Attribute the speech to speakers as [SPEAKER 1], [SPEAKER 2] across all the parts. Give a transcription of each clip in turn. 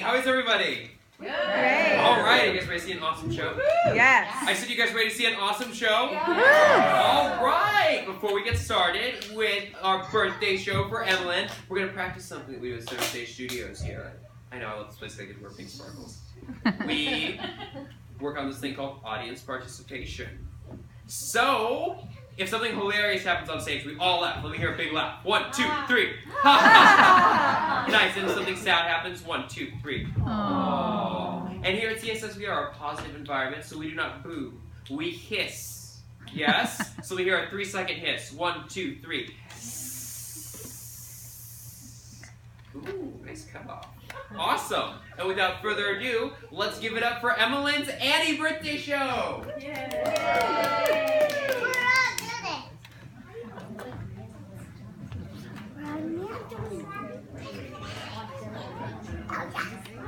[SPEAKER 1] How is everybody?
[SPEAKER 2] Good.
[SPEAKER 3] Great.
[SPEAKER 1] All right, you guys ready to see an awesome show?
[SPEAKER 3] Yes.
[SPEAKER 1] I said you guys ready to see an awesome show?
[SPEAKER 2] Yeah.
[SPEAKER 1] All right, before we get started with our birthday show for Evelyn, we're going to practice something that we do at Center Stage Studios here. I know, I love this place, I get to wear pink sparkles. We work on this thing called audience participation. So, if something hilarious happens on stage, we all laugh. Let me hear a big laugh. 1, 2, 3. Nice. And if something sad happens, 1, 2, 3. Aww. And here at CSS, we are a positive environment, so we do not boo. We hiss. Yes? So we hear a 3-second hiss. 1, 2, 3. Ooh, nice cutoff. Awesome. And without further ado, let's give it up for Emmeline's Annie birthday show.
[SPEAKER 2] Yay.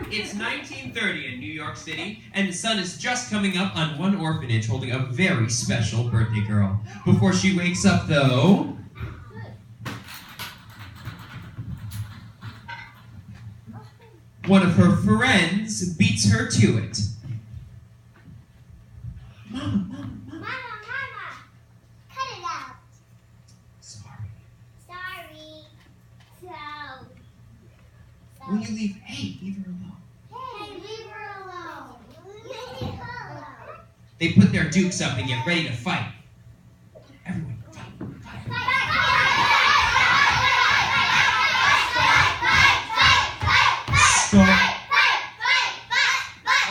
[SPEAKER 1] It's 1930 in New York City, and the sun is just coming up on one orphanage holding a very special birthday girl. Before she wakes up, though, one of her friends beats her to it.
[SPEAKER 4] Mama, cut it out.
[SPEAKER 1] Sorry. Will you leave? Hey, leave her alone.
[SPEAKER 4] Hey, leave her alone. Leave her alone.
[SPEAKER 1] They put their dukes up and get ready to fight. Everyone, fight. Stop.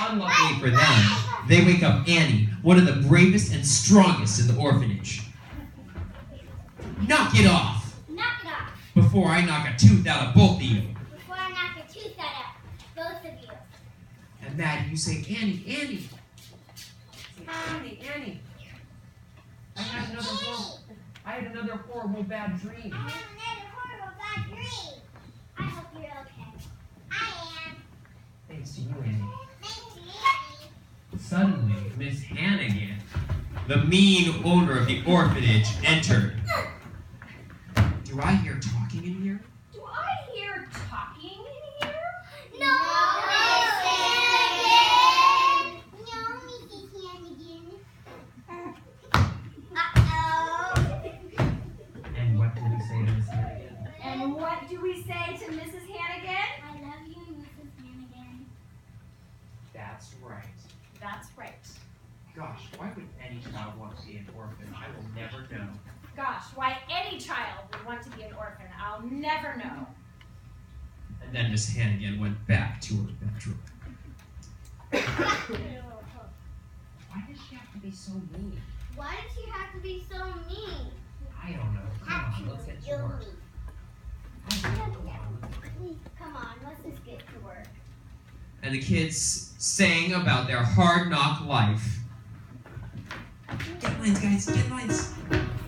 [SPEAKER 1] Unluckily for them, they wake up Annie, one of the bravest and strongest in the orphanage. Knock it off
[SPEAKER 4] Knock it off.
[SPEAKER 1] before I knock a tooth out of both of you.
[SPEAKER 4] Before I knock your tooth out of both of you.
[SPEAKER 1] And Maddie, you say, Annie. Say, Annie. I had another horrible bad dream.
[SPEAKER 4] I have another horrible bad dream. I hope you're okay. I am.
[SPEAKER 1] Thanks to you, Annie.
[SPEAKER 4] Thanks to you.
[SPEAKER 1] Suddenly, Miss Hannigan, the mean owner of the orphanage, entered. Do I hear talking in here?
[SPEAKER 2] Do I hear talking in here?
[SPEAKER 4] No, Miss Hannigan. No, Mrs. Hannigan. Uh-oh.
[SPEAKER 1] And what did we say to Miss Hannigan?
[SPEAKER 2] And what do we say to Mrs. Hannigan?
[SPEAKER 4] I love you, Mrs. Hannigan.
[SPEAKER 1] That's right.
[SPEAKER 2] That's right.
[SPEAKER 1] Gosh, why would any child want to be an orphan? I will never know.
[SPEAKER 2] Gosh, why any child would want to be an orphan, I'll never know.
[SPEAKER 1] And then Miss Hannigan went back to her bedroom. Why does she have to be so mean?
[SPEAKER 4] Why does she have to be so mean?
[SPEAKER 1] I don't know. Come on, let's get to work.
[SPEAKER 4] Come on, let's just get to work.
[SPEAKER 1] And the kids sang about their hard knock life. Get lines, guys, get lines.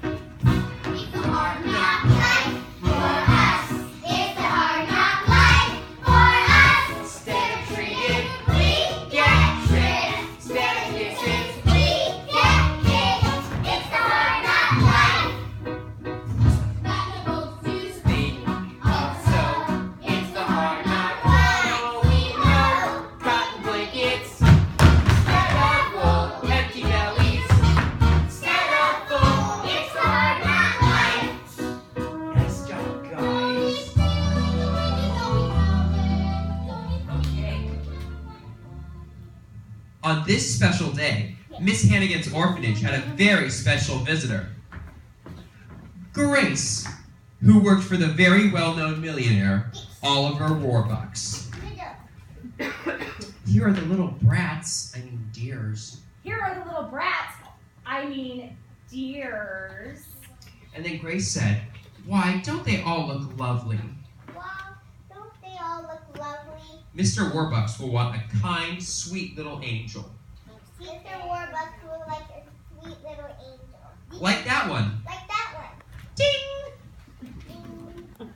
[SPEAKER 4] It's a hard knock life for us. It's a hard knock life for us.
[SPEAKER 1] Instead of treated,
[SPEAKER 4] We get tricked.
[SPEAKER 1] instead of kisses.
[SPEAKER 4] We get kicked. It's a hard knock life. Got the boats to speak. Also,
[SPEAKER 1] It's the hard knock
[SPEAKER 4] life. We know.
[SPEAKER 1] Cotton blankets, styrofoam, empty bellies,
[SPEAKER 4] Styrofoam. It's a hard knock life.
[SPEAKER 1] Nice job, guys.
[SPEAKER 4] Okay.
[SPEAKER 1] On this special day, Miss Hannigan's orphanage had a very special visitor. Grace, who worked for the very well-known millionaire, Oliver Warbucks. Here are the little brats, deers.
[SPEAKER 2] Here are the little brats, deers.
[SPEAKER 1] And then Grace said, why, don't they all look lovely?
[SPEAKER 4] Wow, don't they all look lovely?
[SPEAKER 1] Mr. Warbucks will want a kind, sweet little angel.
[SPEAKER 4] Mr. Warbucks will like a sweet little angel.
[SPEAKER 1] Like that one.
[SPEAKER 4] Like that one.
[SPEAKER 1] Ding!
[SPEAKER 4] Ding.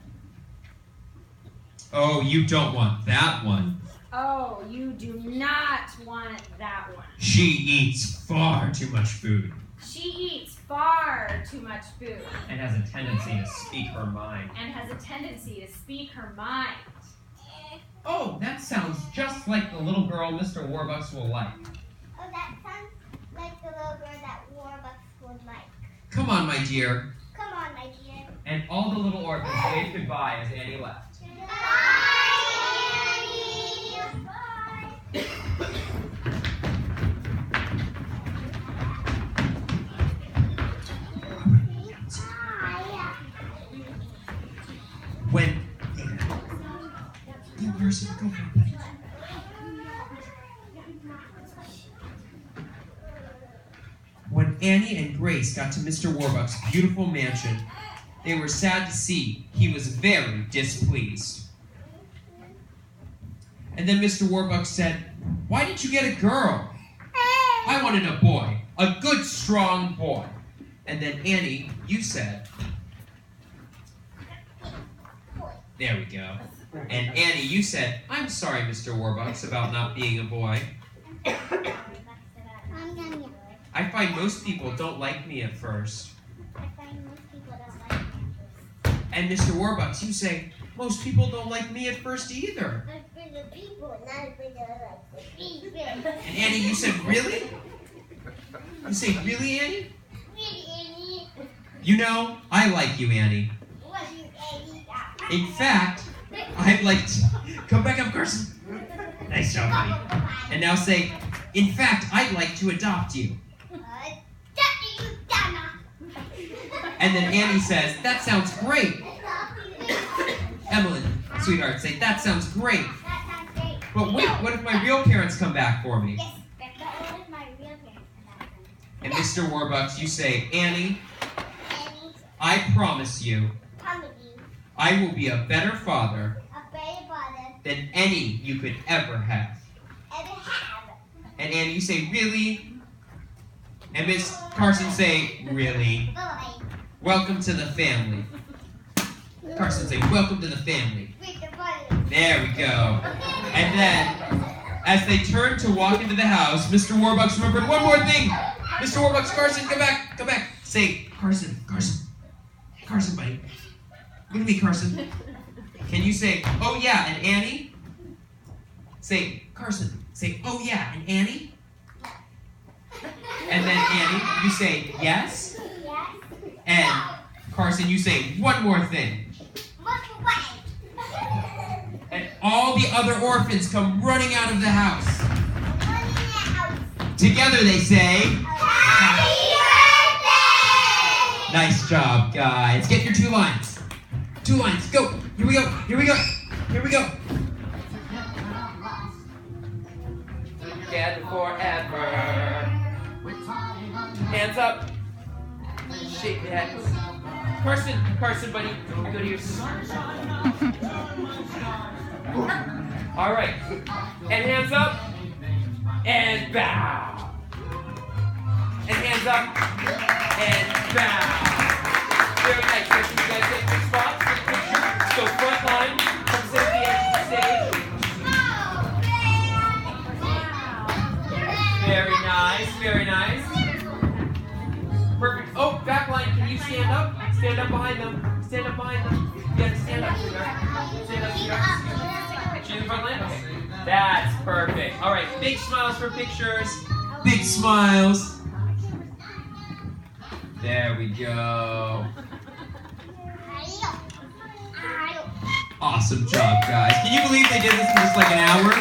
[SPEAKER 1] Oh, you don't want that one.
[SPEAKER 2] Oh, you do not want that one.
[SPEAKER 1] She eats far too much food
[SPEAKER 2] She eats far too much food
[SPEAKER 1] and has a tendency to speak her mind.
[SPEAKER 2] and has a tendency to speak her mind.
[SPEAKER 1] Oh, that sounds just like the little girl Mr. Warbucks will like.
[SPEAKER 4] Oh, that sounds like the little girl that Warbucks would like.
[SPEAKER 1] Come on, my dear.
[SPEAKER 4] Come on, my dear.
[SPEAKER 1] And all the little orphans waved goodbye as Annie left.
[SPEAKER 4] Bye, Annie. Bye.
[SPEAKER 1] When When Annie and Grace got to Mr. Warbucks' beautiful mansion, they were sad to see he was very displeased. And then Mr. Warbucks said, "Why didn't you get a girl? I wanted a boy, a good, strong boy." And then Annie, you said, there we go. And Annie, you said, "I'm sorry, Mr. Warbucks, about not being a boy. I find most people don't like me at first." And Mr. Warbucks, you say, "Most people don't like me at first either." And Annie, you said, "Really?" You say, "Really, Annie?" You know, I like you, Annie. In fact, I'd like to... Come back up, Carson. Nice job, buddy. And now say, "In fact, I'd like to adopt you." And then Annie says, "That sounds great." Evelyn, sweetheart, say, "That sounds great." But wait, what if my real parents come back for me? And Mr. Warbucks, you say, "Annie, I promise you, I will be a better father than any you could ever have." And Annie, you say, "Really?" And Miss Carson say, "Really? Welcome to the family." Carson say, "Welcome to the family." There we go. And then, as they turned to walk into the house, Mr. Warbucks remembered one more thing. Mr. Warbucks, Carson, come back, come back. Say, Carson, buddy. Look at me, Carson. Can you say, "Oh yeah," and Annie? Say, Carson, say, "Oh yeah," and Annie? And then Annie, you say, "Yes." And Carson, you say, "One more thing." And all the other orphans come running out of the house. Together they say,
[SPEAKER 4] Happy birthday!
[SPEAKER 1] Nice job, guys. Get your 2 lines. 2 lines, go. Here we go, here we go, here we go. Together forever. Hands up. Shake your head. Carson, buddy, go to your sister. All right, and hands up, and bow. And hands up, and bow. Very nice. Make sure you guys take your spots for the picture. So front line, come sit at the edge of the stage. Very nice, very nice. Perfect. Oh, back line, can you stand up? Stand up behind them. Stand up behind them. You gotta stand up, sweetheart. Stand up, sweetheart. She's in the front line? Okay. That's perfect. All right, big smiles for pictures. Big smiles. There we go. Awesome job, guys. Can you believe they did this in just like an hour?